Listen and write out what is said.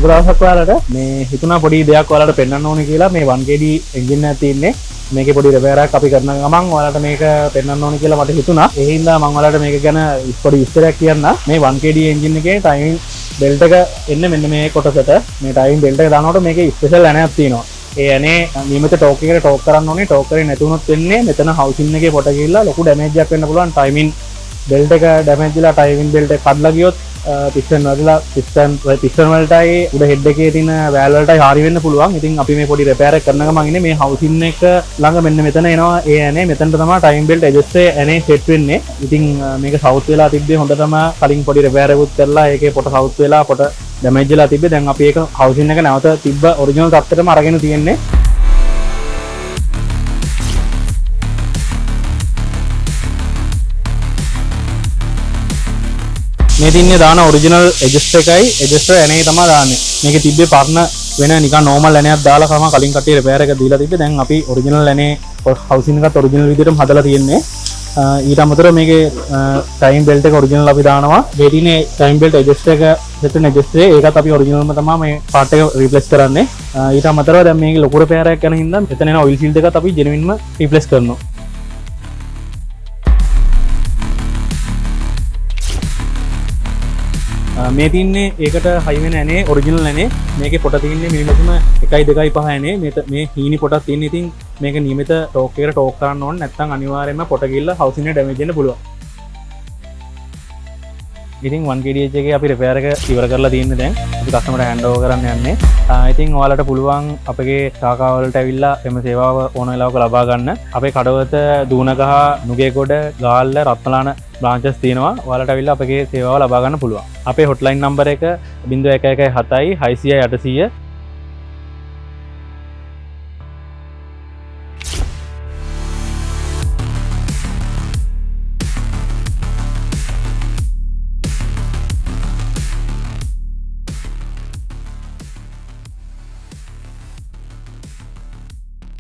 අද දවසක් ඔයාලට මේ හිතුණා පොඩි දෙයක් ඔයාලට පෙන්වන්න ඕනේ කියලා මේ 1KD එන්ජින් එකක් තියෙන්නේ මේකේ පොඩි රිපෙයාර් එකක් අපි කරන ගමන් ඔයාලට මේක පෙන්වන්න ඕනේ කියලා මට හිතුණා. ඒ හින්දා මම ඔයාලට මේක ගැන පොඩි විස්තරයක් කියන්න. මේ 1KD එන්ජින් එකේ ටයිමින් බෙල්ට් එක එන්නේ මෙන්න මේ කොටසට. මේ ටයිමින් බෙල්ට් එක දානකොට මේකේ ස්පෙෂල් ඇණයක් තියෙනවා. ඒ ඇනේ නියමිත ටෝක් එකකට ටෝක් කරන්න ඕනේ. ටෝක් කරේ නැති වුණොත් වෙන්නේ මෙතන හවුසින් එකේ පොට ගිහිල්ලා ලොකු ඩැමේජ් එකක් වෙන්න පුළුවන්. ටයිමින් බෙල්ට් එක ඩැමේජ් වෙලා ටයිමින් බෙල්ට් එක කඩලා ගියොත් පිස්ටන් වලලා පිස්ටන් වලටයි උඩ හෙඩ් එකේ තියෙන වෑල් වලටයි හරි වෙන්න පුළුවන්. ඉතින් අපි මේ පොඩි රිපෙයාර් එක කරන ගමන් ඉන්නේ මේ හවුසින් එක ළඟ මෙන්න මෙතන එනවා ඒ ඇනේ මෙතනට තමයි ටයිම් බෙල්ට් ඇඩ්ජස්ට් ඇනේ සෙට් වෙන්නේ. ඉතින් මේක සවුත් වෙලා තිබ්බේ හොඳටම කලින් පොඩි රිපෙයාර් එකකුත් කරලා ඒකේ පොට සවුත් වෙලා පොට ඩැමේජ් වෙලා තිබ්බේ. දැන් අපි ඒක හවුසින් එක නැවත තිබ්බ ඔරිජිනල් තත්ත්වෙටම අරගෙන තියෙන්නේ. මේ තින්නේ දාන ඔරිජිනල් ඇඩ්ජස්ටර් එකයි ඇඩ්ජස්ටර් ඇනේ තමයි දාන්නේ. මේකේ තිබ්බේ පරණ වෙන නිකන් නෝමල් ඇනයක් දාලා තමයි කලින් කට්ටිය රිපෙයාර් එක දීලා තිබ්බේ. දැන් අපි ඔරිජිනල් ඇනේ හවුසින් එකත් ඔරිජිනල් විදිහටම හදලා තියෙන්නේ. ඊට අමතරව මේකේ ටයිම් බෙල්ට් එක ඔරිජිනල් අපි දානවා. මේ තින්නේ ටයිම් බෙල්ට් ඇඩ්ජස්ටර් එක සෙට් ඇඩ්ජස්ටර් ඒකත් අපි ඔරිජිනල්ම තමයි මේ පාර්ට් එක රීප්ලේස් කරන්නේ. ඊට අමතරව දැන් මේකේ ලොකු රිපෙයාර් එකක් යන හින්දා මෙතන එන ඔයිල් සීල් දෙකත් අපි ජෙනුවින්ම රීප්ලේස් කරනවා. මේ තින්නේ ඒකට හයි වෙන ඇනේ ඔරිජිනල් ඇනේ. මේකේ පොට තින්නේ මිලිමීටර් 1.2.5 ඇනේ. මේ හීනි පොටක් තියෙන. ඉතින් මේක නියමිත ටෝක් එකට ටෝක් කරන්න ඕනේ. නැත්නම් අනිවාර්යයෙන්ම පොට ගිල්ල හවුසින් එක ඩැමේජ් වෙන්න පුළුවන්. ඉතින් 1KD එකේ අපි රිපෙයාර් එක ඉවර කරලා තියෙන්නේ දැන්. අපි කස්ටමර්ට හෑන්ඩ් ඕවර් කරන්න යන්නේ. ඉතින් ඔයාලට පුළුවන් අපගේ ශාඛාවලට ඇවිල්ලා එම සේවාව ඕන වෙලාවක ලබා ගන්න. අපේ කඩවත දූනගහ, නුගේගොඩ, ගාල්ල, රත්මලාන බ්‍රාන්චස් තියෙනවා. ඔයාලට ඇවිල්ලා අපගේ සේවාව ලබා ගන්න පුළුවන්. අපේ හොට්ලයින් නම්බර එක 0117 600 800